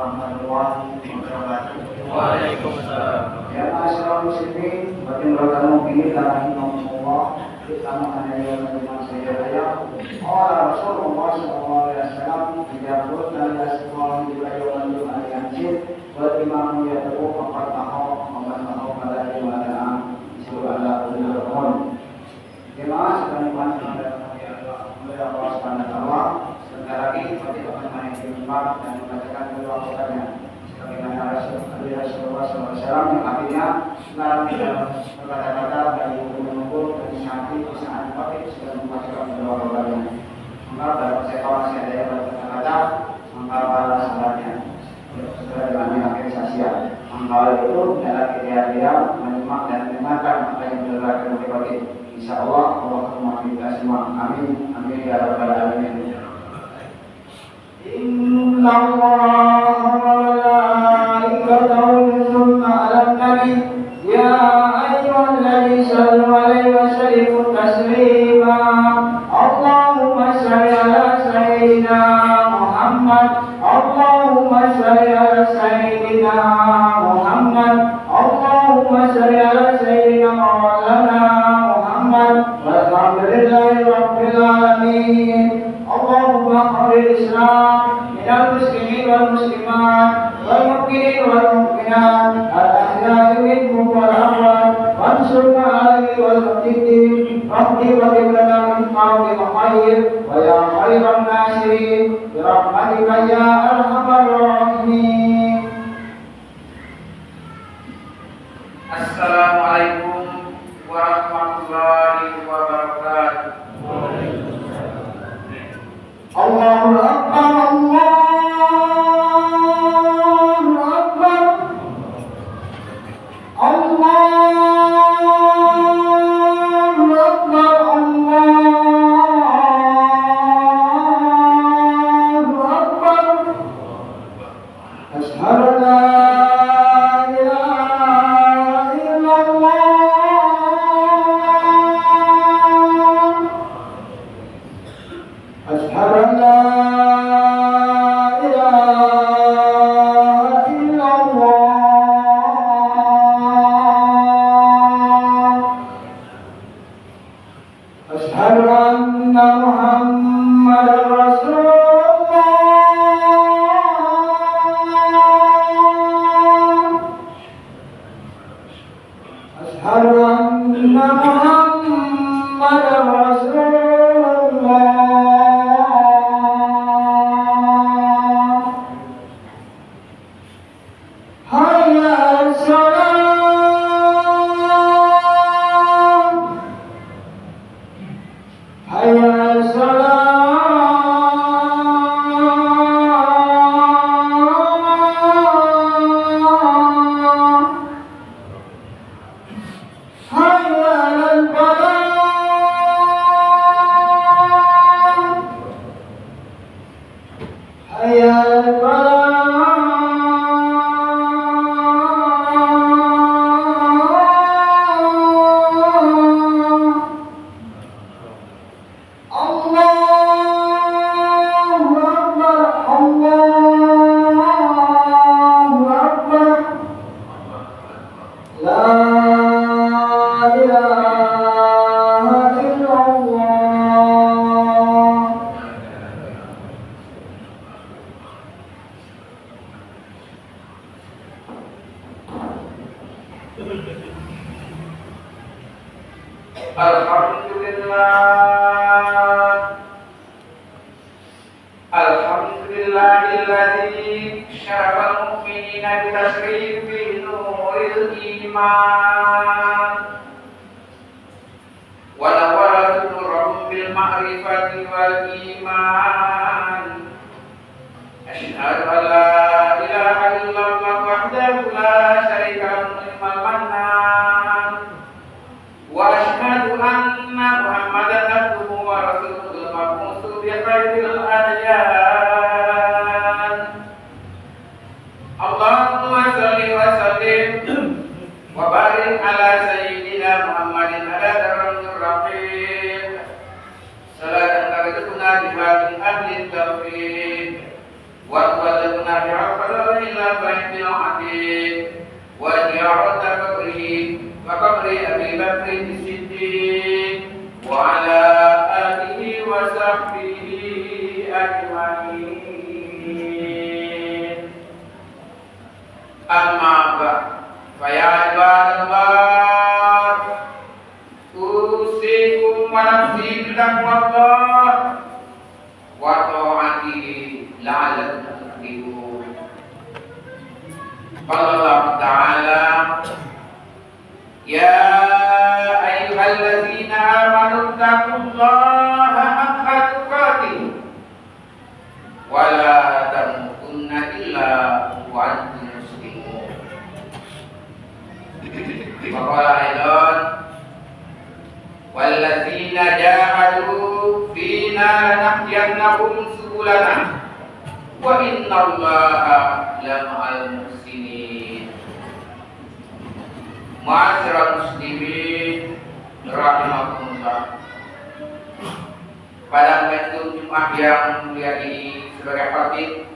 warahmatullahi wabarakatuh. Waalaikumsalam. Ya masyarakat muslimin, batin beragama pilih rahimahullah. Kita mengenai dengan saya. Allah Rasulullah sallallahu alaihi wasallam menyebut dari semua dibayar dengan yakin beriman yaitu empat tahap pada dimana surah Al-Qur'an. Jemaah sekalian kepada Allah Subhanahu wa taala. Sebentar lagi kita akan menyimak dan membacakan doa-doanya. Sebagaimana Rasulullah SAW yang akhirnya nanti dalam kata-kata dari menunggu dari hati saat pakai sudah membacakan doa-doanya. Maka dalam saya masih ada yang berkata-kata maka pada salatnya sesuai dengan akhir sasia. Maka itu adalah dia menyimak dan mendengarkan apa yang dilakukan oleh bagi. Insyaallah Allah akan kita semua. Amin. Amin ya rabbal alamin. Inna Allah wa malaikatahu yusalluna 'alan nabi ya ayyuhalladzina sallu 'alaihi wa sallimu taslima. Allahumma shalli 'ala sayyidina Muhammad. Allahumma shalli 'ala sayyidina Muhammad. Allahumma shalli 'ala sayyidina Maulana walhamdulillahi rabbil alamin. Allahumma khairal islam minal muslimin wal muslimat wal mu'minin wal mu'minat al-ahya'i minhum wal amwat wansurna 'alaihi wal muqtitin rahdi wa lana min qawli khair wa ya khairan nasirin bi rahmatika ya arhamar rahimin. Assalamualaikum warahmatullahi wabarakatuh. Allahu Akbar, Allahu Akbar, Allahu Akbar, Allahu Akbar. Asyhadu an la Alhamdulillahilladzi syarafal mu'minina bitasrifi nuril iman wa nawara nurahum bil ma'rifati wal iman. Asyhadu an la ilaha illallah wahdahu la syarika lahu al-mannan wa asyhadu anna Muhammadan abduhu wa rasuluhu al-mab'uts bi khairil adyan. Allahumma shalli wa sallim wa barik ala sayyidina Muhammadin adad rafiq salatan tarjuna biha min ahli tauhid wa tu'aduna biha Bakr Siddiq wa ala alihi wa sahbihi ajma'in. Amma ba'd, fa ya ibadallah, usikum wa nafsi bittaqwallah wa ta'atihi la'allakum tuflihun. Qala ta'ala, ya ayyuhalladzina amanu taqullaha haqqa tuqatih wa la tamutunna illa wa antum muslimun. Wa qala aidan, walladzina jahadu fina lanahdiyannahum subulana wa innallaha lama'al muhsinin. Ma'asyiral muslimin rahimakumullah. Pada momentum Jumat yang mulia ini, sebagai khatib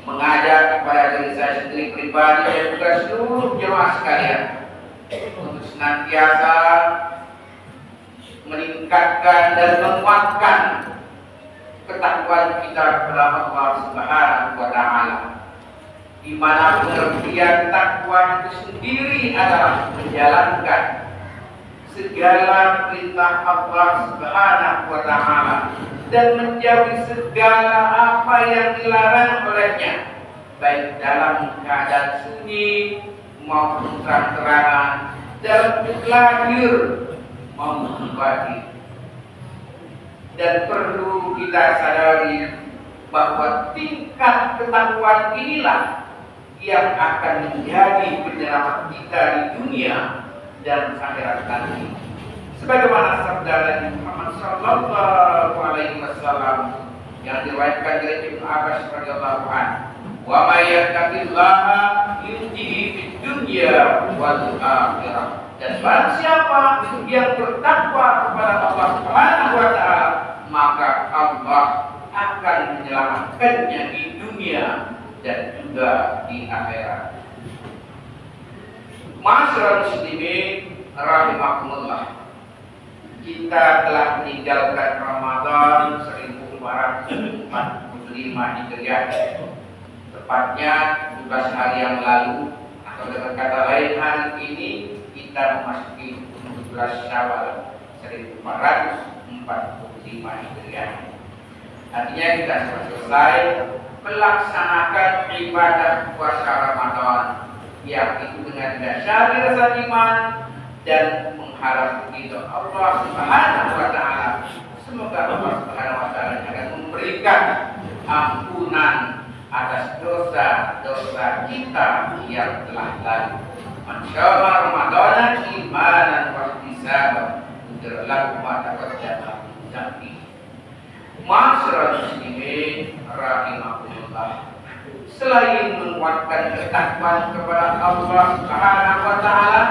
mengajak kepada diri saya sendiri pribadi dan juga seluruh jemaah sekalian untuk senantiasa meningkatkan dan menguatkan ketakwaan kita kepada Allah Subhanahu wa Ta'ala, di mana pengertian takwa itu sendiri adalah menjalankan segala perintah Allah Subhanahu wa Ta'ala dan menjauhi segala apa yang dilarang olehnya, baik dalam keadaan sunyi maupun terang-terangan, dalam lahir maupun batin. Dan perlu kita sadari bahwa tingkat ketakwaan inilah yang akan menjadi penyelamat kita di dunia dan akhirat nanti. Sebagaimana sabda Nabi Muhammad sallallahu alaihi wasallam yang diriwayatkan dari Ibnu Abbas radhiyallahu anhu, "Wa may yattaqillaha yu'tihi fid dunya wal akhirah." Dan barang siapa yang bertakwa kepada Allah Subhanahu wa Ta'ala, maka Allah akan menyelamatkannya di dunia dan juga di akhirat. Ma'asyiral muslimin rahimakumullah. Kita telah meninggalkan Ramadan 1445 Hijriah, tepatnya 17 hari yang lalu, atau dengan kata lain hari ini kita memasuki 17 Syawal 1445 Hijriah. Artinya kita sudah selesai melaksanakan ibadah puasa Ramadan, yang itu dengan dasar rasa iman dan mengharap ridho Allah Subhanahu wa Ta'ala. Semoga Allah Subhanahu wa Ta'ala akan memberikan ampunan atas dosa-dosa kita yang telah lalu. Masyaallah Ramadan imanan wa ihtisaban lahu ma taqaddama min dzambi. Ma'asyiral muslimin rahimakumullah. Selain menguatkan ketakwaan kepada Allah Subhanahu wa Ta'ala,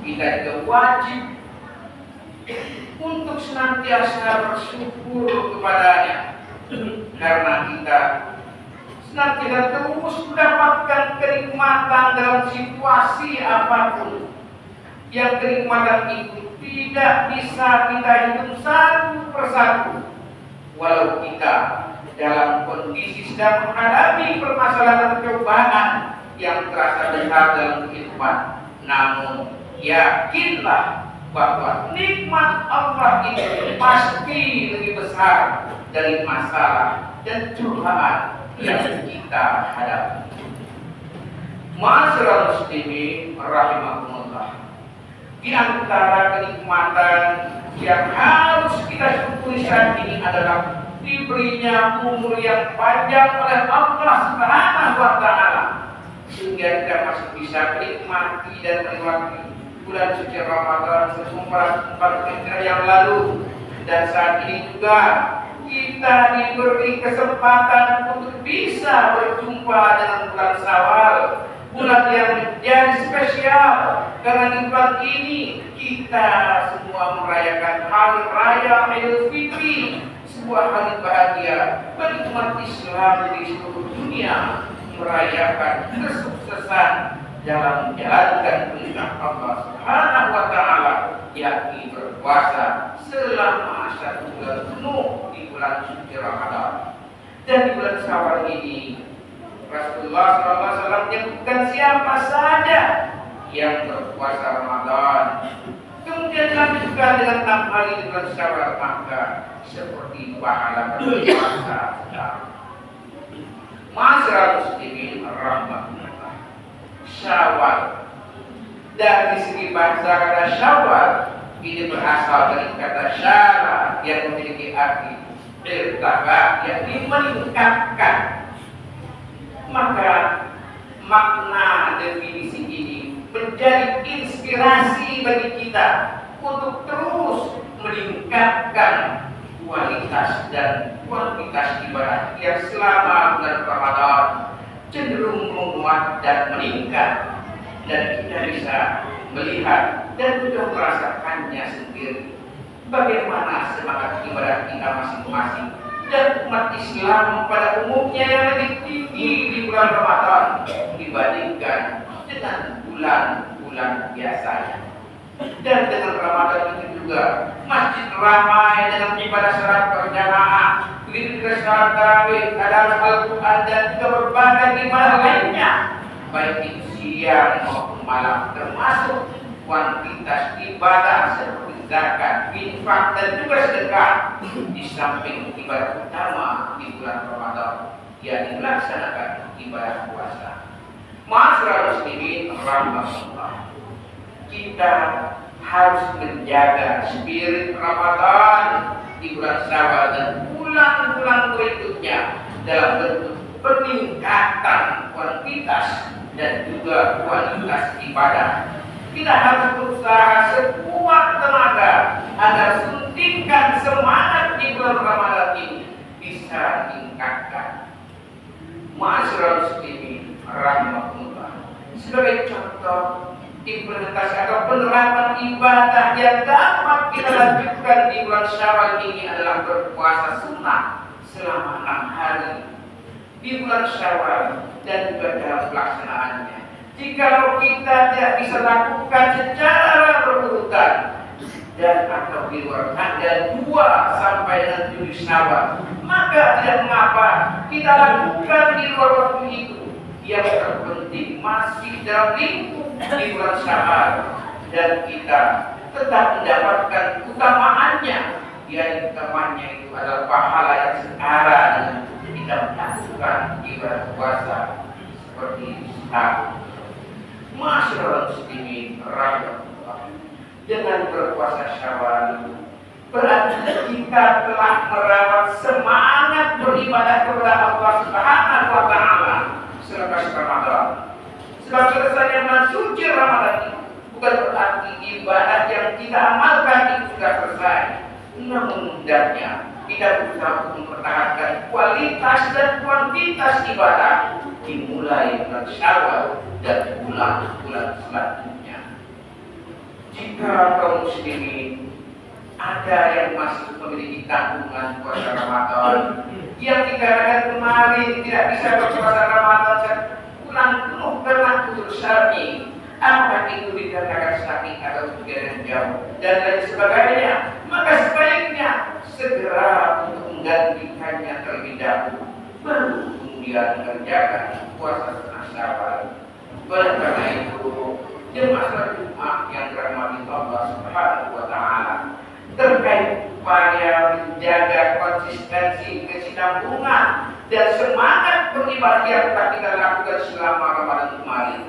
kita juga wajib untuk senantiasa bersyukur kepadanya, karena kita senantiasa terus mendapatkan kenikmatan dalam situasi apapun, yang kenikmatan itu tidak bisa kita hitung satu persatu. Walau kita dalam kondisi sedang menghadapi permasalahan cobaan yang terasa besar dalam kehidupan, namun yakinlah bahwa nikmat Allah itu pasti lebih besar dari masalah dan cobaan yang kita hadapi. Ma'asyiral muslimin rahimakumullah. Di antara kenikmatan yang harus kita syukuri saat ini adalah diberinya umur yang panjang oleh Allah Subhanahu wa Ta'ala, sehingga kita masih bisa menikmati dan melewati bulan suci Ramadan 1444 Hijriah yang lalu. Dan saat ini juga kita diberi kesempatan untuk bisa berjumpa dengan bulan Syawal, bulan yang menjadi spesial, karena di bulan ini kita semua merayakan hari raya Idul Fitri, sebuah hari bahagia bagi umat Islam di seluruh dunia, merayakan kesuksesan dalam menjalankan perintah Allah Subhanahu wa Ta'ala yakni berpuasa selama 1 bulan penuh di bulan suci Ramadan. Dan di bulan Syawal ini Rasulullah SAW menyebutkan siapa saja yang berpuasa Ramadan kemudian lanjutkan dengan 6 hari di bulan Syawal, maka seperti pahala berpuasa sedang. Masyarakat muslimin rahmatullah. Syawal dari segi bahasa kata Syawal ini berasal dari kata syara yang memiliki arti irtafa, yakni meningkatkan. Maka makna definisi ini menjadi inspirasi bagi kita untuk terus meningkatkan kualitas dan kuantitas ibadah yang selama bulan Ramadan cenderung menguat dan meningkat, dan kita bisa melihat dan juga merasakannya sendiri bagaimana semangat ibadah kita masing-masing dan umat Islam pada umumnya yang lebih tinggi di bulan Ramadan dibandingkan dengan bulan-bulan biasanya. Dan dengan Ramadan itu juga masjid ramai dengan ibadah salat berjamaah, begitu juga salat tarawih, ada Al-Quran dan juga berbagai ibadah lainnya, baik itu siang maupun malam, termasuk kuantitas ibadah seperti zakat, infak dan juga sedekah di samping ibadah utama di bulan Ramadan yang dilaksanakan ibadah puasa. Masyarakat muslimin rahmatullah, kita harus menjaga spirit Ramadan di bulan Syawal dan bulan-bulan berikutnya dalam bentuk peningkatan kuantitas dan juga kualitas ibadah. Kita harus berusaha sekuat tenaga agar suntikan semangat di bulan Ramadan ini bisa ditingkatkan. Masyarakat muslimin rahmatullah, sebagai contoh implementasi atau penerapan ibadah yang dapat kita lanjutkan di bulan Syawal ini adalah berpuasa sunnah selama 6 hari di bulan Syawal dan juga dalam pelaksanaannya. Jika kita tidak bisa lakukan secara berurutan dan atau di luar tanggal 2 sampai dengan 7 Syawal, maka tidak mengapa kita lakukan di luar waktu itu. Yang terpenting masih dalam lingkup di bulan Syawal dan kita tetap mendapatkan utamaannya. Yang utamanya itu adalah pahala yang setara dengan kita melakukan ibadah puasa seperti setahun. Masyarakat muslimin rahmatullah, dengan berpuasa Syawal berarti kita telah merawat semangat beribadah kepada Allah Subhanahu wa Ta'ala selepas Ramadan. Setelah selesai bulan suci Ramadan itu bukan berarti ibadah yang kita amalkan itu sudah selesai, namun hendaknya kita berusaha untuk mempertahankan kualitas dan kuantitas ibadah dimulai bulan Syawal dan bulan-bulan selanjutnya. Jika kaum muslimin ada yang masih memiliki tanggungan puasa Ramadan yang dikarenakan kemarin tidak bisa berpuasa Ramadan bulan penuh karena udzur syar'i, apakah itu dikarenakan sakit atau perjalanan jauh dan lain sebagainya, maka sebaiknya segera untuk menggantikannya terlebih dahulu, baru kemudian mengerjakan puasa sunnah Syawal. Oleh karena itu, jemaah Jumat yang dirahmati Allah Subhanahu wa Ta'ala, terkait upaya menjaga konsistensi, kesinambungan dan semangat beribadah yang telah kita lakukan selama Ramadan kemarin,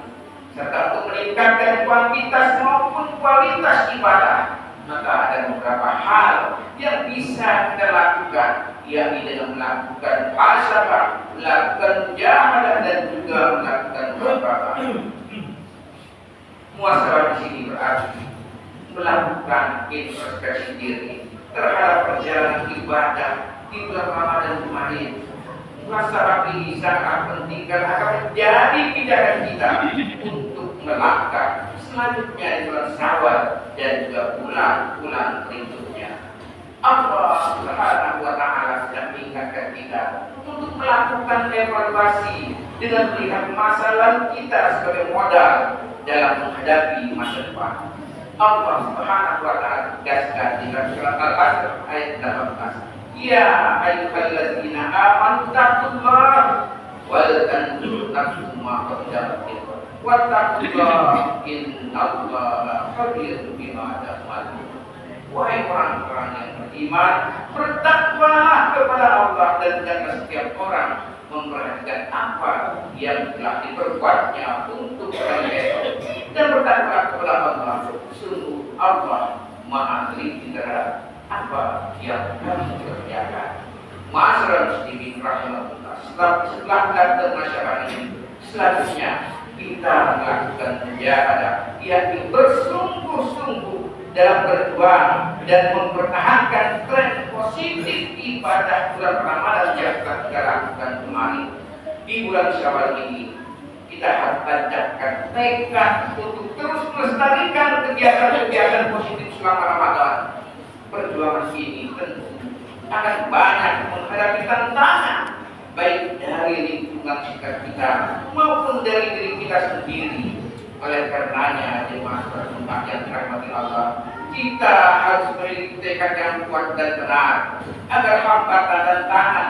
serta untuk meningkatkan kuantitas maupun kualitas ibadah, maka ada beberapa hal yang bisa kita lakukan, yakni dengan melakukan muhasabah, melakukan mujahadah dan juga melakukan muhasabah. Muhasabah di sini berarti melakukan introspeksi diri terhadap perjalanan ibadah di bulan Ramadan kemarin. Muhasabah ini sangat penting karena akan menjadi pijakan kita untuk melangkah selanjutnya di bulan Syawal dan juga bulan-bulan berikutnya. Allah Subhanahu wa Ta'ala sedang mengingatkan kita untuk melakukan evaluasi dengan melihat masa lalu kita sebagai modal dalam menghadapi masa depan. Allah Subhanahu wa taala tegaskan di dalam surat Al-Asr ayat 18. Ya ayyuhallazina amanu taqullaha wal tanzur nafsum ma qaddamat wattaqullaha innallaha khabirun bima ta'malun. Wahai orang-orang yang beriman, bertakwalah kepada Allah dan jangan setiap orang memperhatikan apa yang telah diperbuatnya untuk kalian, dan bertakwalah kepada Allah. Sungguh Allah Maha teliti terhadap apa yang kamu kerjakan. Ma'asyiral muslimin rahimahullah. Setelah melakukan masyarakat ini, selanjutnya kita melakukan mujahadah, yakni bersungguh-sungguh dalam berjuang dan mempertahankan tren positif ibadah bulan Ramadan yang telah kita lakukan kemarin. Di bulan Syawal ini kita harus tancapkan tekad untuk terus melestarikan kegiatan-kegiatan positif selama Ramadan. Perjuangan ini tentu akan banyak menghadapi tantangan, baik dari lingkungan sekitar kita maupun dari diri kita sendiri. Oleh karenanya, jemaah bersumpah yang dirahmati Allah, kita harus memiliki tekad yang kuat dan benar agar hambatan dan tangan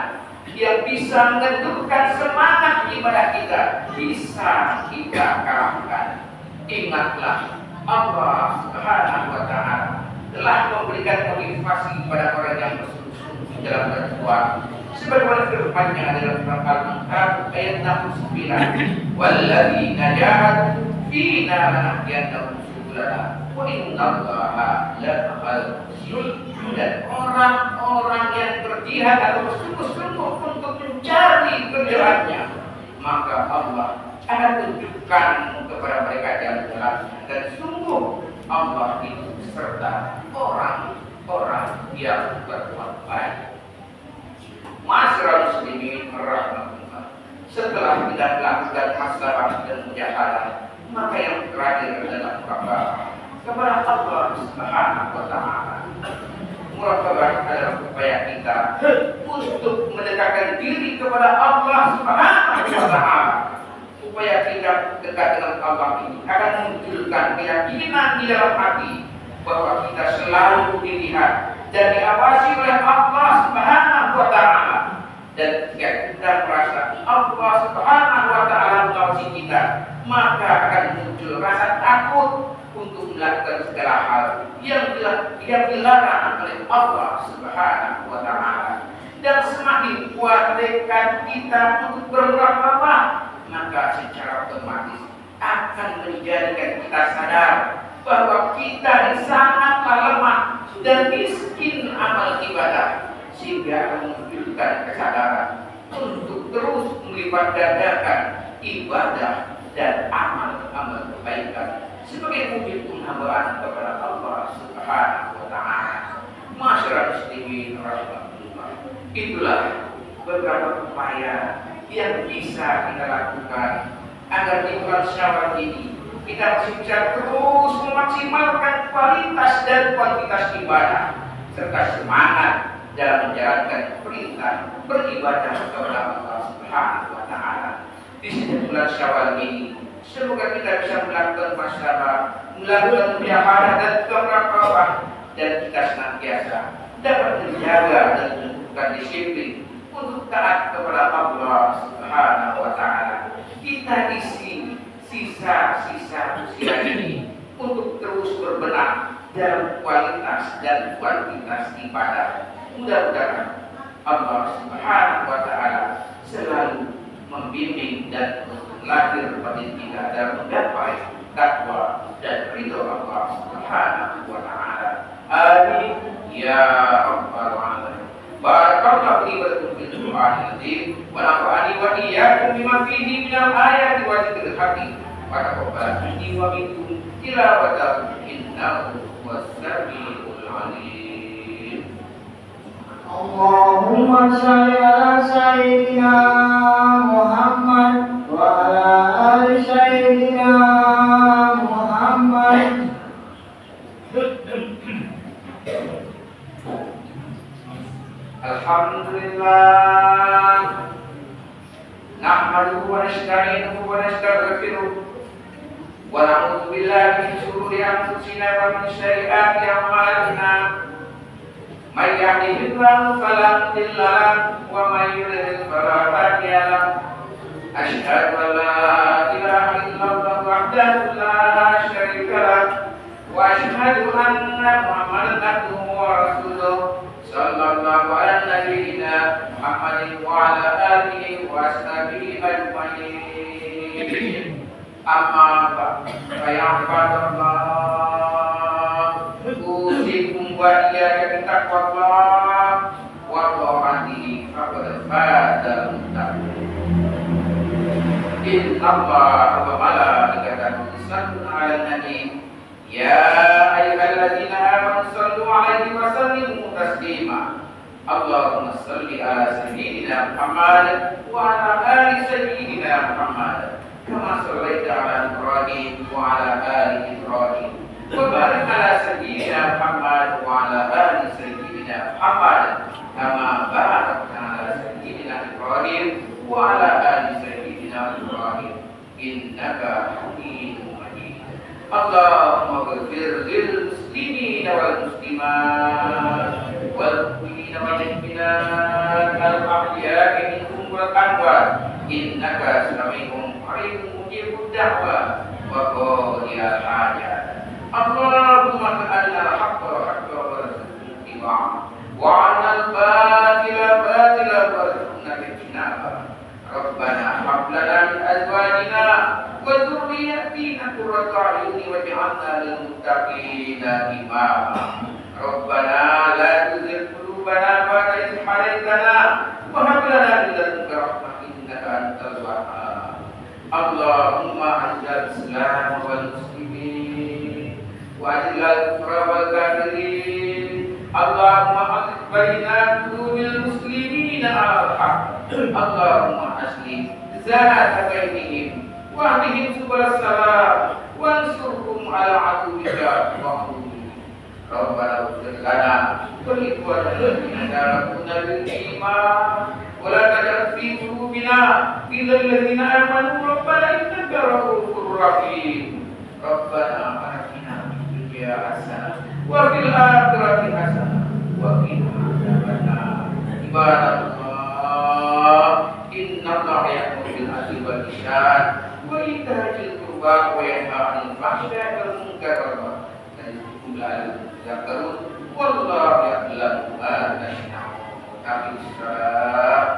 yang bisa menentukan semangat ibadah kita bisa kita kalahkan. Ingatlah, Allah Subhanahu wa taala telah memberikan motivasi kepada orang yang bersungguh-sungguh dalam berjuang. Sebagaimana firman-Nya dalam surat Al-Anfal ayat 69, walladzina jahadu fina lanahdiyannahum subulana wa innallaha la'al muhsinin. Dan orang-orang yang berjihad atau bersungguh-sungguh untuk mencari kerjaannya, maka Allah akan tunjukkan kepada mereka jalan-jalannya, dan sungguh Allah itu serta orang-orang yang berbuat baik. Ma'asyiral muslimin rahmatullah. Setelah kita melakukan masalah dan mujahadah, maka yang terakhir adalah muraqabah kepada Allah Subhanahu wa taala. Muraqabah adalah upaya kita untuk mendekatkan diri kepada Allah Subhanahu wa taala. Upaya kita dekat dengan Allah ini akan memunculkan keyakinan di dalam hati bahwa kita selalu dilihat dan diawasi oleh Allah Subhanahu wa taala. Dan jika kita merasa Allah Subhanahu wa taala mengawasi kita, maka akan muncul rasa takut untuk melakukan segala hal yang dilarang oleh Allah Subhanahu wa taala. Dan semakin kuat tekad kita untuk bermuraqabah, maka secara otomatis akan menjadikan kita sadar bahwa kita sangatlah lemah dan miskin amal ibadah, sehingga menunjukkan kesadaran untuk terus melipat gandakan ibadah dan amal-amal kebaikan sebagai wujud penghambaan kepada Allah Subhanahu wa taala. Masyarakat muslimin rahmatullah. Itulah beberapa upaya yang bisa kita lakukan agar di bulan Syawal ini kita masih bisa terus memaksimalkan kualitas dan kuantitas ibadah serta semangat dalam menjalankan perintah beribadah kepada Allah Subhanahu wa taala. Di setiap bulan Syawal ini, semoga kita bisa melakukan masyarakat, melakukan mujahadah dan muraqabah, dan kita senantiasa dapat menjaga dan menunjukkan disiplin untuk taat kepada Allah Subhanahu wa taala. Kita isi sisa-sisa usia ini untuk terus berbenah dalam kualitas dan kuantitas ibadah. Mudah-mudahan Allah Subhanahu wa taala selalu membimbing dan lahir bagi kita dalam menggapai takwa dan ridho Allah Subhanahu wa taala. Amin ya rabbal alamin. Barakallahu li wa lakum fil Qur'anil azim wa nafa'ani wa iyyakum bima fihi minal ayati wa dzikril hakim. Wa taqabbal minni wa minkum tilawatahu innahu was-sami'ul 'alim. Allahumma shalli ala sayyidina Muhammad wa ala ali sayyidina Muhammad. Alhamdulillah, nahmaduhu wa nasta'inuhu wa nastaghfiruh wa na'udzu billahi min shururi anfusina wa min sayyiati a'malina. May yahdihillahu fala mudilla lahu wa may yudlil fala hadiya lahu. Asyhadu an la ilaha illallah wahdahu la syarika lahu wa asyhadu anna Muhammadan abduhu wa rasuluh. Sallallahu ala nabiyyina Muhammadin wa ala alihi wa ashabihi ajma'in. Amma ba'd. Fa ya ibadallah, usikum wa iyyakum bittaqwallah wa ta'atihi faqad faza al-muttaqun. Inna Allaha wa malaikatahu yusalluna 'alan nabi. Ya ayyuhalladzina amanu sallu 'alaihi wa sallimu taslima. Allahumma salli ala sayyidina Muhammad wa ala ali sayyidina Muhammad kama shallaita ala Ibrahim wa ala ali Ibrahim wa barik ala sayyidina Muhammad wa ala ali sayyidina Muhammad kama barakta ala sayyidina Ibrahim wa ala ali sayyidina Ibrahim innaka Hamidum Majid. Allahumma ighfir lil muslimina wal muslimat wal mu'minina wal mu'minat al ahya'i minhum wal amwat innaka sami'un qaribun mujibud da'wah wa qadiyal hajat. Allahumma arina al-haqqa haqqan warzuqna ittiba'ah wa 'arina al-batila batilan warzuqna ijtinabah. Rabbana hab lana min azwajina wa dhurriyyatina qurrata a'yun waj'alna lil muttaqina imama. Rabbana la tuzigh qulubana ba'da idh hadaytana wa hab lana min ladunka rahmatan innaka antal wahhab. Allahumma anzil Islam wal muslimin wa ajlal kufra wal kafirin. Allahumma aqim baina qulubil muslimina al-haq. Allahumma aslih zata bainihim wa ahdihim subul salam wansurhum ala aduwwika wa aduwwihim. Rabbana ighfir lana wa li ikhwanina sabaquna bil iman wa la taj'al fi qulubina ghillan lil ladzina amanu rabbana innaka ra'ufur rahim. Rabbana atina fid dunya hasanah wa fil akhirati hasanah wa qina adzabannar. Ibadallah, inna Allaha ya'muru bil 'adli wal ihsan wa ita'i dzil qurba wa yanha 'anil fahsya'i wal munkari wal baghi. Ya'idzukum la'allakum tadhakkarun. Wallahu ya'lamu ma tasna'un. Aqim as-salat.